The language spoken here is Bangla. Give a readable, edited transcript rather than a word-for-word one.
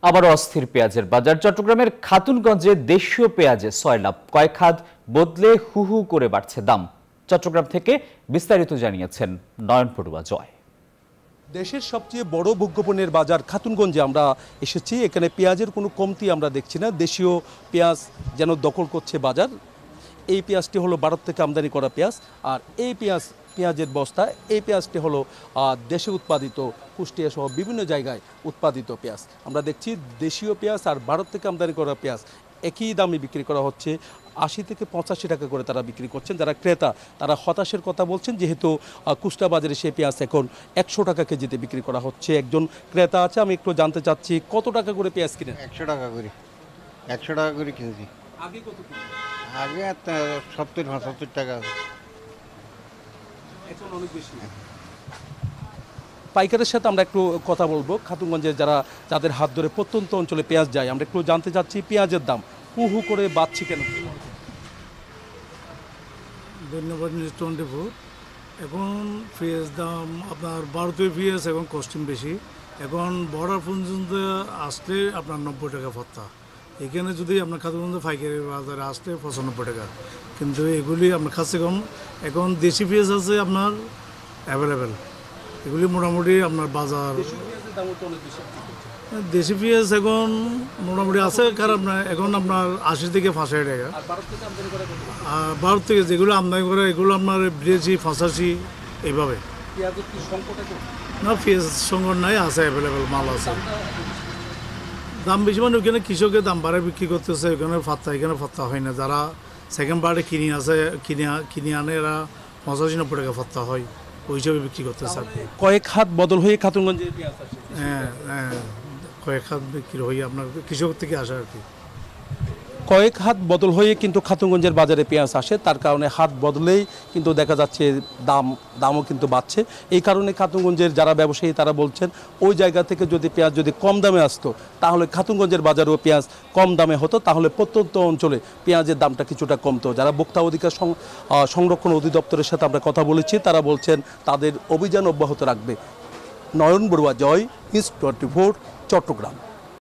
আবারও অস্থির পেঁয়াজের বাজার। চট্টগ্রামের খাতুনগঞ্জে দেশীয় পেঁয়াজে সয়লাভ, কয়েক হাত বদলে হু হু করে বাড়ছে দাম। চট্টগ্রাম থেকে বিস্তারিত জানিয়েছেন নয়ন পড়ুয়া জয়। দেশের সবচেয়ে বড় ভোগ্যপণ্যের বাজার খাতুনগঞ্জে আমরা এসেছি। এখানে পেঁয়াজের কোনো কমতি আমরা দেখছি না। দেশীয় পেঁয়াজ যেন দখল করছে বাজার। এই পেঁয়াজটি হলো ভারত থেকে আমদানি করা পেঁয়াজ, আর এই পেঁয়াজের বস্তা, এই পেঁয়াজটি হলো দেশে উৎপাদিত, কুষ্টিয়া সহ বিভিন্ন জায়গায় উৎপাদিত পেঁয়াজ। আমরা দেখছি দেশীয় পেঁয়াজ আর ভারত থেকে আমদানি করা পেঁয়াজ একই দামে বিক্রি করা হচ্ছে। ৮০ থেকে ৮৫ টাকা করে তারা বিক্রি করছেন। যারা ক্রেতা তারা হতাশের কথা বলছেন, যেহেতু কুষ্টিয়া বাজারে সেই পেঁয়াজ এখন ১০০ টাকা কেজিতে বিক্রি করা হচ্ছে। একজন ক্রেতা আছে, আমি একটু জানতে চাচ্ছি কত টাকা করে পেঁয়াজ কিনেন? ১০০ টাকা করে, ১০০ টাকা করে কিনছি। আগে কত? আগে ৭০-৭৫ টাকা। এখন অনেক বেশি। পাইকারের সাথে আমরা একটু কথা বলবো। খাতুনগঞ্জের যাদের হাত ধরে প্রত্যন্ত অঞ্চলে পেঁয়াজ যায়, আমরা একটু জানতে চাচ্ছি পেঁয়াজের দাম হু হু করে বাড়ছে কেন? ধন্যবাদ নিউজ 24। এখন পেঁয়াজ দাম আপনার ভারতীয় পেঁয়াজ এখন কস্টিং বেশি। এখন বর্ডার পর্যন্ত আসলে আপনার ৯০ টাকা ভত্তা। এখানে যদি আপনার খাতুনগঞ্জ পাইকারি বাজারে আসলে ৯৫ টাকা, কিন্তু এগুলি আপনার কাছে কম। এখন দেশি পেঁয়াজ আছে আপনার অ্যাভেলেবেল, এগুলি মোটামুটি আপনার বাজার। দেশি পেঁয়াজ এখন মোটামুটি আছে, কারণ আপনার এখন আপনার ৮০ থেকে ৮৫ টাকা। আর ভারত থেকে যেগুলো আমদানি করে এগুলো আপনার ৮২, ৮৫ এইভাবে। না, পেঁয়াজ সংকট নাই, আছে অ্যাভেলেবেল মাল আছে। দাম বেশি মানে ওইখানে কৃষকের দাম বাড়ে বিক্রি করতেছে, ওইখানে এখানে ফাত্তা হয় না। যারা সেকেন্ড পার্টে কিনে আনে এরা ৮৫-৯০ টাকা ফাত্তা হয়, ওই হিসাবে বিক্রি করতেছে। কয়েক হাত বদল হয়ে খাতুনগঞ্জে পেঁয়াজ আসে। হ্যাঁ, কয়েক হাত বিক্রি হয়ে আপনার কৃষক থেকে আসে আর কি। কয়েক হাত বদল হয়ে কিন্তু খাতুনগঞ্জের বাজারে পেঁয়াজ আসে, তার কারণে হাত বদলেই কিন্তু দেখা যাচ্ছে দামও কিন্তু বাড়ছে। এই কারণে খাতুনগঞ্জের যারা ব্যবসায়ী তারা বলছেন ওই জায়গা থেকে যদি পেঁয়াজ যদি কম দামে আসতো, তাহলে খাতুনগঞ্জের বাজারেও পেঁয়াজ কম দামে হতো, তাহলে প্রত্যন্ত অঞ্চলে পেঁয়াজের দামটা কিছুটা কমতো। যারা ভোক্তা অধিকার সংরক্ষণ অধিদপ্তরের সাথে আমরা কথা বলেছি, তারা বলছেন তাদের অভিযান অব্যাহত রাখবে। নয়ন বড়ুয়া জয়, নিউজ 24, চট্টগ্রাম।